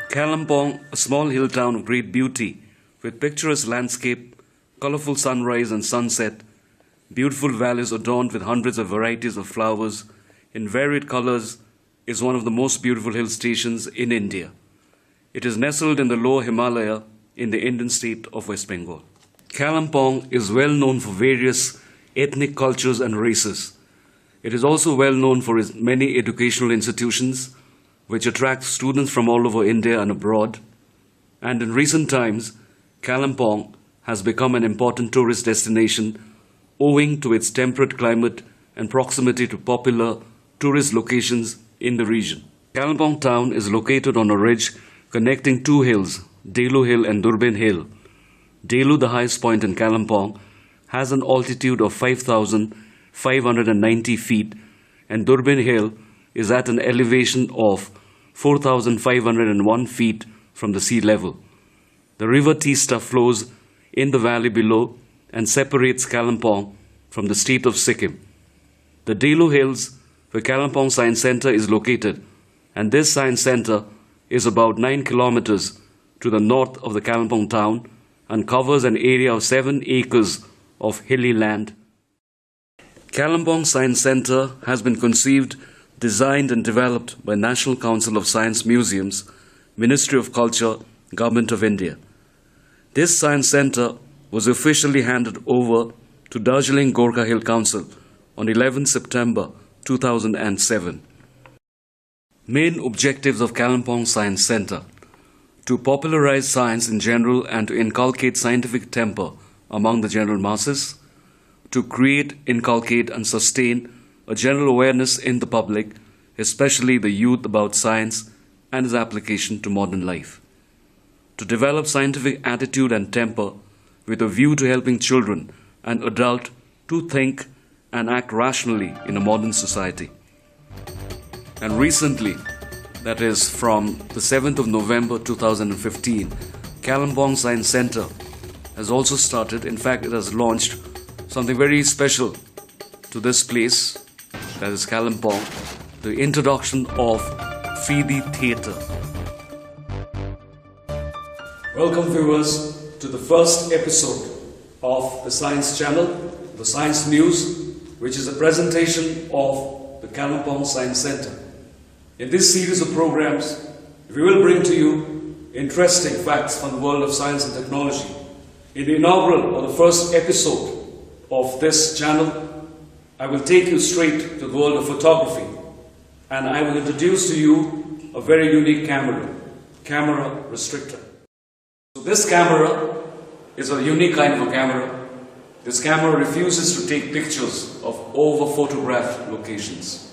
Kalimpong, a small hill town of great beauty, with picturesque landscape, colorful sunrise and sunset, beautiful valleys adorned with hundreds of varieties of flowers in varied colors, is one of the most beautiful hill stations in India. It is nestled in the lower Himalaya in the Indian state of West Bengal. Kalimpong is well known for various ethnic cultures and races. It is also well known for its many educational institutions, which attract students from all over India and abroad. And in recent times, Kalimpong has become an important tourist destination owing to its temperate climate and proximity to popular tourist locations in the region. Kalimpong town is located on a ridge connecting two hills, Delu Hill and Durbin Hill. Delu, the highest point in Kalimpong, has an altitude of 5,590 feet, and Durbin Hill is at an elevation of 4,501 feet from the sea level. The river Teesta flows in the valley below and separates Kalimpong from the state of Sikkim. The Delu Hills, where Kalimpong Science Centre is located, and this science centre is about 9 kilometers to the north of the Kalimpong town and covers an area of 7 acres of hilly land. Kalimpong Science Centre has been conceived, designed and developed by National Council of Science Museums, Ministry of Culture, Government of India. This science centre was officially handed over to Darjeeling Gorkha Hill Council on 11 September 2007. Main objectives of Kalimpong Science Centre: to popularize science in general and to inculcate scientific temper among the general masses, to create, inculcate and sustain a general awareness in the public, especially the youth, about science and its application to modern life, to develop scientific attitude and temper with a view to helping children and adults to think and act rationally in a modern society. And recently, that is from the 7th of November 2015, Kalimpong Science Centre has also started, in fact it has launched something very special to this place, that is Kalimpong, the introduction of 3D theatre. Welcome viewers to the first episode of the Science Channel, the Science News, which is a presentation of the Kalimpong Science Centre. In this series of programs, we will bring to you interesting facts from the world of science and technology. In the inaugural or the first episode of this channel, I will take you straight to the world of photography, and I will introduce to you a very unique camera restrictor. So this camera is a unique kind of a camera. This camera refuses to take pictures of over-photographed locations.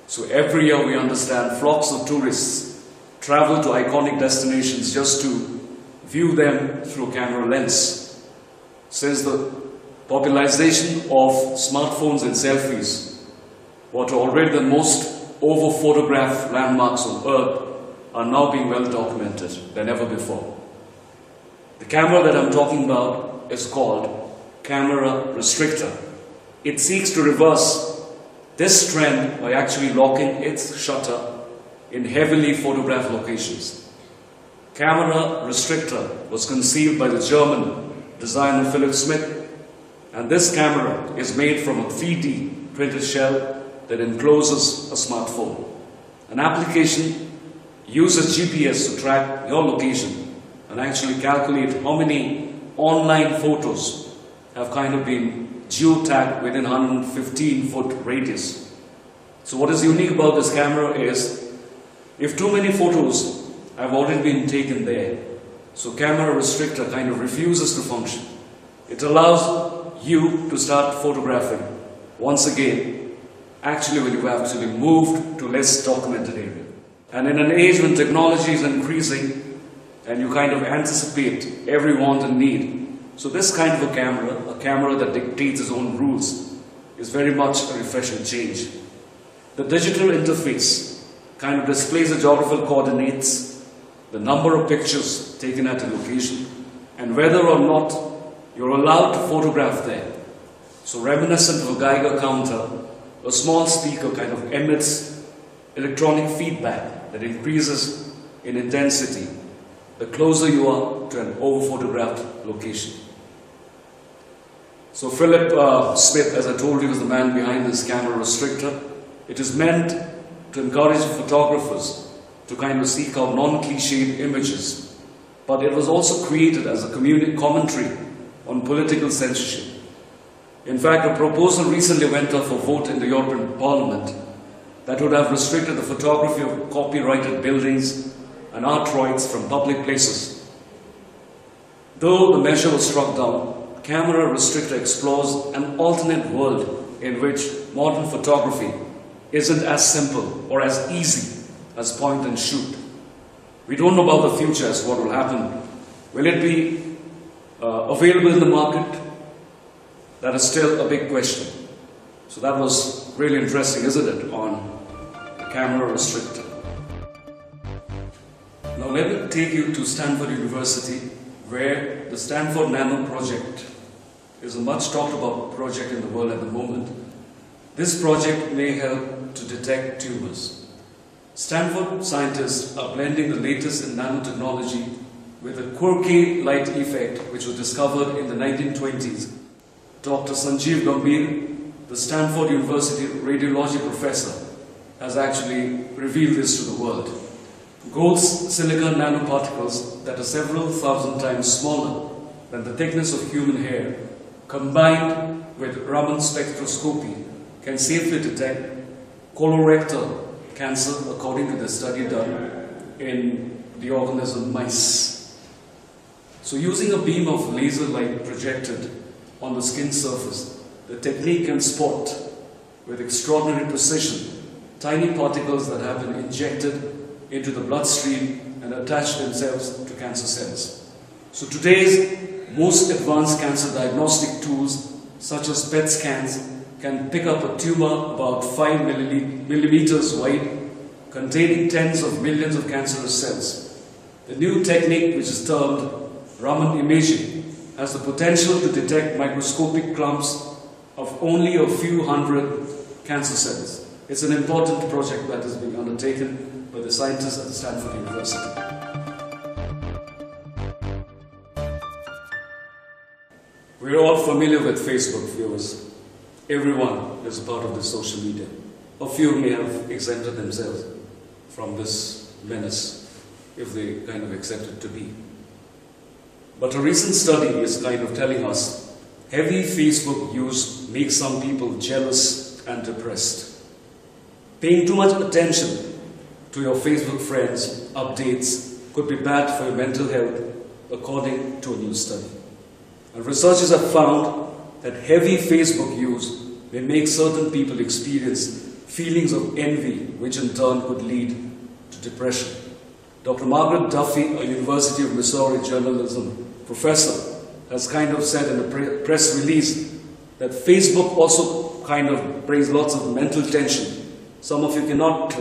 So every year we understand flocks of tourists travel to iconic destinations just to view them through a camera lens. Since the popularization of smartphones and selfies, what are already the most over-photographed landmarks on Earth are now being well documented than ever before. The camera that I'm talking about is called camera restrictor. It seeks to reverse this trend by actually locking its shutter in heavily photographed locations. Camera restrictor was conceived by the German designer Philip Smith, and this camera is made from a 3D printed shell that encloses a smartphone. An application uses GPS to track your location and actually calculate how many online photos have been geotagged within 115-foot radius. So what is unique about this camera is, if too many photos have already been taken there, so camera restrictor refuses to function. It allows you to start photographing once again, actually when you have actually moved to less documented area. And in an age when technology is increasing and you anticipate every want and need, so this kind of a camera that dictates its own rules, is very much a refreshing change. The digital interface displays the geographical coordinates, the number of pictures taken at a location, and whether or not you're allowed to photograph there. So reminiscent of a Geiger counter, a small speaker emits electronic feedback that increases in intensity the closer you are to an over-photographed location. So Philip Smith, as I told you, is the man behind this camera restrictor. It is meant to encourage photographers to kind of seek out non-cliched images, but it was also created as a commentary on political censorship. In fact, a proposal recently went up for vote in the European Parliament that would have restricted the photography of copyrighted buildings and art rights from public places. Though the measure was struck down, Camera Restrictor explores an alternate world in which modern photography isn't as simple or as easy as point and shoot. We don't know about the future as what will happen. Will it be available in the market? That is still a big question. So that was really interesting, isn't it, on the Camera Restrictor. Now let me take you to Stanford University, where the Stanford Nano Project is a much talked about project in the world at the moment. This project may help to detect tumors. Stanford scientists are blending the latest in nanotechnology with a quirky light effect which was discovered in the 1920s. Dr. Sanjeev Gambhir, the Stanford University radiology professor, has actually revealed this to the world. Gold silicon nanoparticles that are several thousand times smaller than the thickness of human hair, combined with Raman spectroscopy, can safely detect colorectal cancer, according to the study done in the organism mice. So using a beam of laser light projected on the skin surface, the technique can spot with extraordinary precision tiny particles that have been injected into the bloodstream and attach themselves to cancer cells. So today's most advanced cancer diagnostic tools, such as PET scans, can pick up a tumor about 5 millimeters wide, containing tens of millions of cancerous cells. The new technique, which is termed Raman imaging, has the potential to detect microscopic clumps of only a few hundred cancer cells. It's an important project that is being undertaken by the scientists at the Stanford University. We're all familiar with Facebook, viewers. Everyone is a part of this social media. A few may have exempted themselves from this menace, if they kind of accept it to be. But a recent study is kind of telling us heavy Facebook use makes some people jealous and depressed. Paying too much attention to your Facebook friends' updates could be bad for your mental health, according to a new study. And researchers have found that heavy Facebook use may make certain people experience feelings of envy, which in turn could lead to depression. Dr. Margaret Duffy, a University of Missouri journalism professor, has kind of said in a press release that Facebook also kind of brings lots of mental tension. Some of you cannot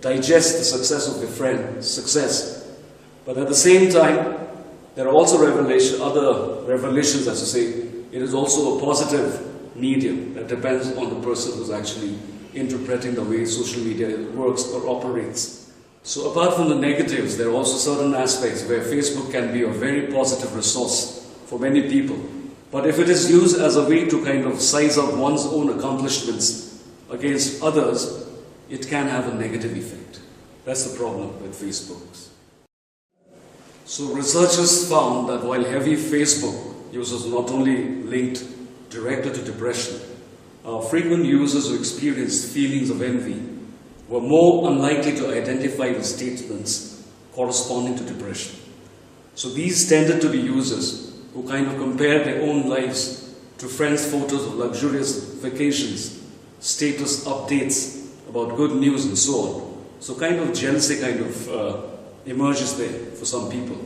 digest the success of your friend's success. But at the same time, there are also other revelations, as to say, it is also a positive medium that depends on the person who's actually interpreting the way social media works or operates. So apart from the negatives, there are also certain aspects where Facebook can be a very positive resource for many people. But if it is used as a way to kind of size up one's own accomplishments against others, it can have a negative effect. That's the problem with Facebook. So researchers found that while heavy Facebook users not only linked directly to depression, frequent users who experienced feelings of envy were more unlikely to identify the statements corresponding to depression. So these tended to be users who kind of compared their own lives to friends' photos of luxurious vacations, status updates about good news and so on. So kind of jealousy kind of emerges there for some people.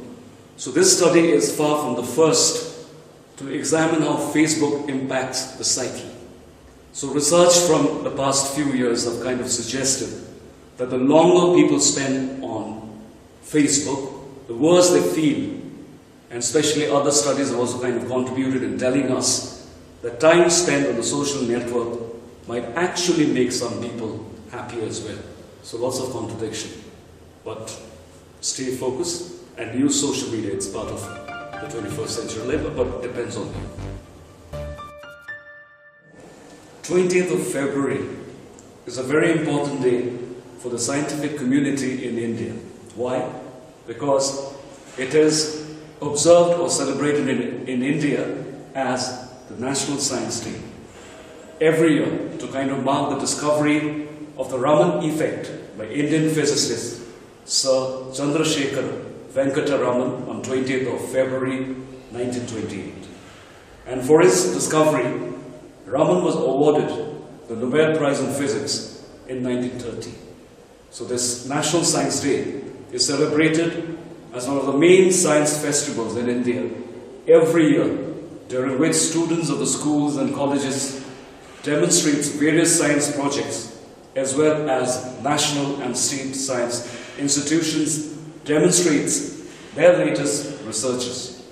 So this study is far from the first to examine how Facebook impacts the psyche. So research from the past few years have kind of suggested that the longer people spend on Facebook, the worse they feel. And especially other studies have also kind of contributed in telling us that time spent on the social network might actually make some people happier as well. So lots of contradiction. But stay focused and use social media. It's part of the 21st century life, but it depends on you. 20th of February is a very important day for the scientific community in India. Why? Because it is observed or celebrated in India as the National Science Day. Every year, to kind of mark the discovery of the Raman effect by Indian physicist Sir Chandrasekhar Venkata Raman on 20th of February 1928. And for his discovery, Raman was awarded the Nobel Prize in Physics in 1930. So this National Science Day is celebrated as one of the main science festivals in India every year, during which students of the schools and colleges demonstrate various science projects, as well as national and state science institutions demonstrates their latest researches.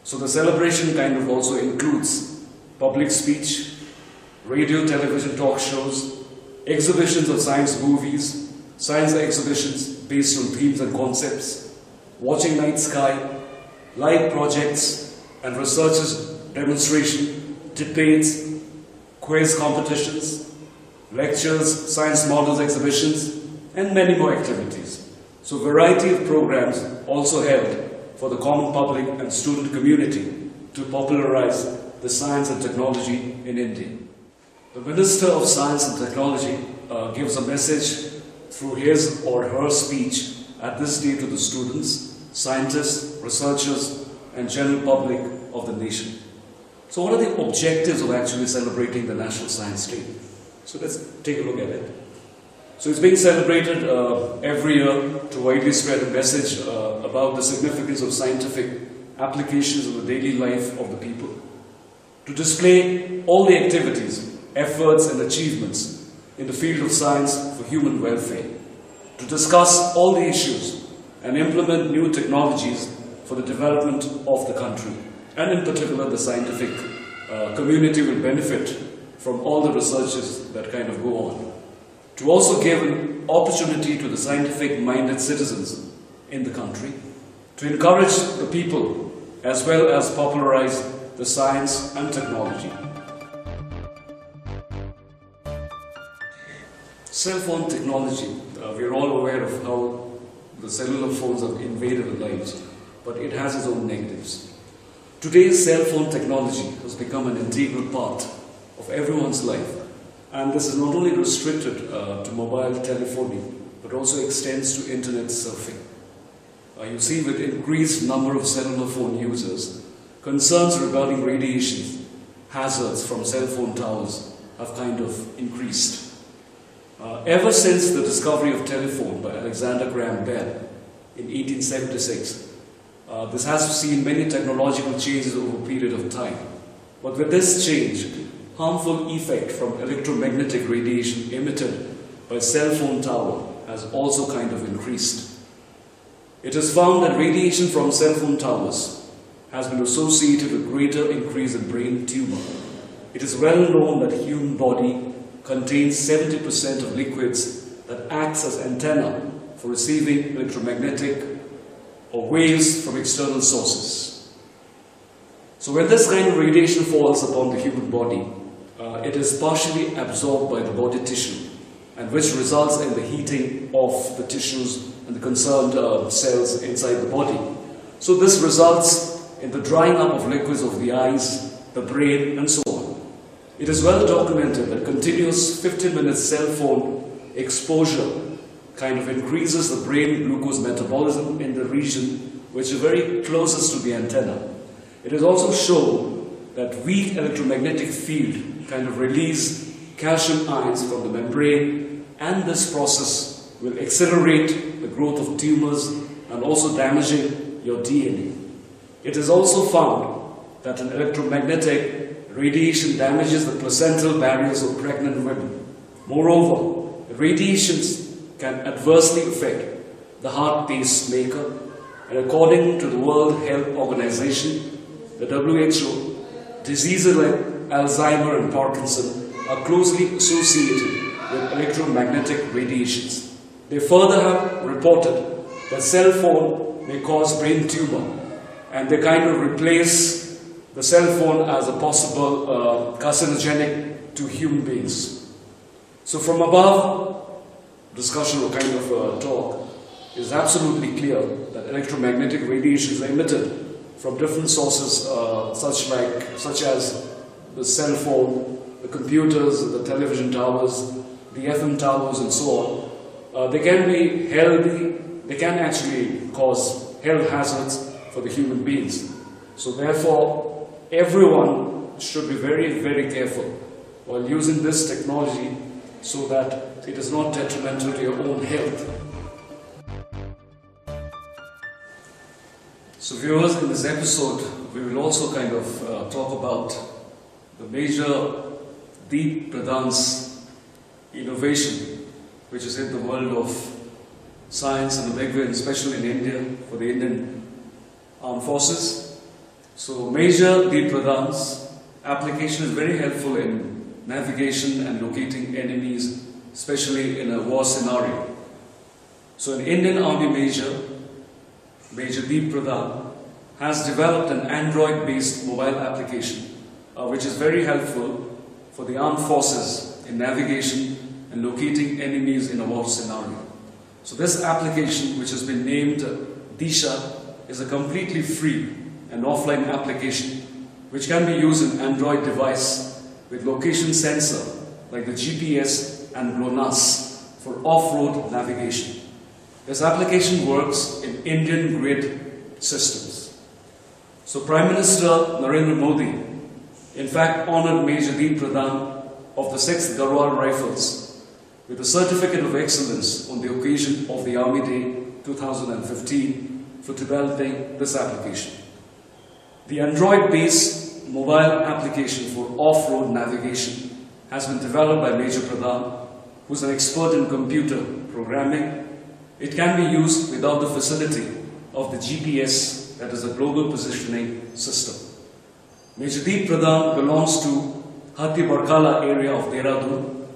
So the celebration kind of also includes public speech, radio, television talk shows, exhibitions of science movies, science exhibitions based on themes and concepts, watching night sky, live projects and researchers demonstration, debates, quiz competitions, lectures, science models exhibitions, and many more activities. So a variety of programs also held for the common public and student community to popularize the science and technology in India. The Minister of Science and Technology gives a message through his or her speech at this day to the students, scientists, researchers, and general public of the nation. So what are the objectives of actually celebrating the National Science Day? So let's take a look at it. So it's being celebrated every year to widely spread a message about the significance of scientific applications in the daily life of the people, to display all the activities, efforts and achievements in the field of science for human welfare, to discuss all the issues and implement new technologies for the development of the country, and in particular the scientific community will benefit from all the researches that kind of go on, to also give an opportunity to the scientific-minded citizens in the country, to encourage the people as well as popularize the science and technology. Cell phone technology, we are all aware of how the cellular phones have invaded our lives, but it has its own negatives. Today's cell phone technology has become an integral part of everyone's life, and this is not only restricted to mobile telephony, but also extends to internet surfing. You see, with increased number of cellular phone users, concerns regarding radiation hazards from cell phone towers have kind of increased. Ever since the discovery of telephone by Alexander Graham Bell in 1876, this has seen many technological changes over a period of time. But with this change, harmful effect from electromagnetic radiation emitted by cell phone tower has also kind of increased. It is found that radiation from cell phone towers has been associated with greater increase in brain tumor. It is well known that the human body contains 70% of liquids that acts as antenna for receiving electromagnetic or waves from external sources. So when this kind of radiation falls upon the human body, it is partially absorbed by the body tissue, and which results in the heating of the tissues and the concerned cells inside the body. So this results in the drying up of liquids of the eyes, the brain, and so on. It is well documented that continuous 15-minute cell phone exposure kind of increases the brain glucose metabolism in the region which is very closest to the antenna. It is also shown that weak electromagnetic field kind of release calcium ions from the membrane, and this process will accelerate the growth of tumors and also damaging your DNA. It is also found that an electromagnetic radiation damages the placental barriers of pregnant women. Moreover, the radiations can adversely affect the heart pacemaker, and according to the World Health Organization, the WHO, diseases like Alzheimer and Parkinson are closely associated with electromagnetic radiations. They further have reported that cell phone may cause brain tumor, and they kind of replace the cell phone as a possible carcinogenic to human beings. So from above discussion or kind of talk, it is absolutely clear that electromagnetic radiation is emitted from different sources such as the cell phone, the computers, the television towers, the FM towers and so on. They can be healthy, they can actually cause health hazards for the human beings. So therefore, everyone should be very, very careful while using this technology so that it is not detrimental to your own health. So viewers, in this episode, we will also kind of talk about the major deep pradhan's innovation which has hit the world of science in a big way, especially in India, for the Indian Armed Forces. So Major Deep Pradhan's application is very helpful in navigation and locating enemies, especially in a war scenario. So an Indian Army Major Deep Pradhan, has developed an Android-based mobile application which is very helpful for the armed forces in navigation and locating enemies in a war scenario. So this application, which has been named Disha, is a completely free and offline application which can be used in Android device with location sensor like the GPS and GLONASS for off-road navigation. This application works in Indian grid systems. So Prime Minister Narendra Modi in fact honored Major Deep Pradhan of the 6th Garhwal Rifles with a Certificate of Excellence on the occasion of the Army Day 2015 for developing this application. The Android-based mobile application for off-road navigation has been developed by Major Pradhan, who is an expert in computer programming. It can be used without the facility of the GPS, that is a global positioning system. Major Deep Pradhan belongs to Hathi Barkala area of Dehradun.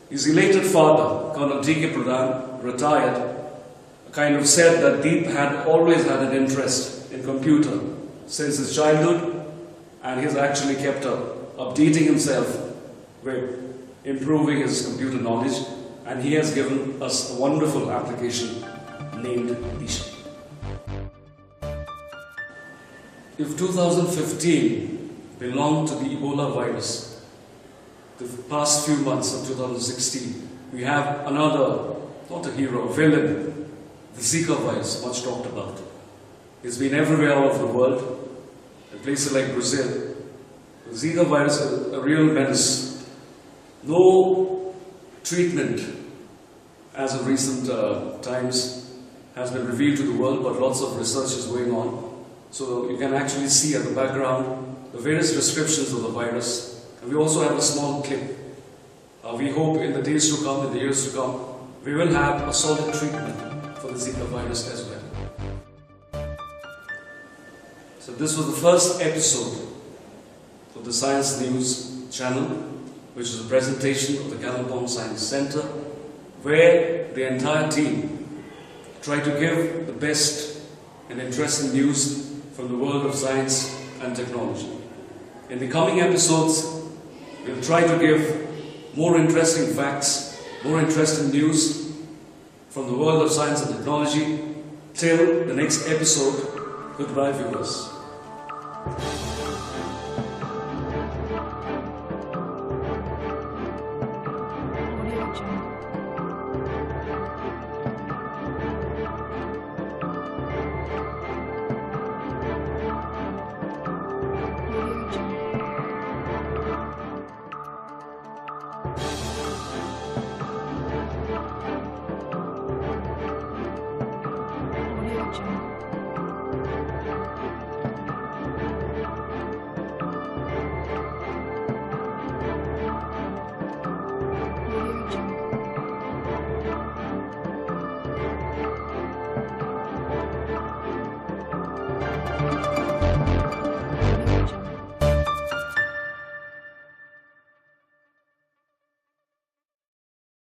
His elated father, Colonel D.K. Pradhan, retired, kind of said that Deep had always had an interest in computer since his childhood, and he has actually kept updating himself with improving his computer knowledge, and he has given us a wonderful application named Disha. If 2015 belonged to the Ebola virus, the past few months of 2016, we have another, not a hero, a villain, the Zika virus, much talked about. It's been everywhere all over the world, in places like Brazil. The Zika virus is a real menace. No treatment, as of recent times, has been revealed to the world, but lots of research is going on. So you can actually see at the background the various descriptions of the virus. And we also have a small clip. We hope in the days to come, in the years to come, we will have a solid treatment for the Zika virus as well. So this was the first episode of the Science News channel, which is a presentation of the Kalimpong Science Centre, where the entire team tried to give the best and interesting news from the world of science and technology. In the coming episodes, we'll try to give more interesting facts, more interesting news from the world of science and technology. Till the next episode, goodbye viewers.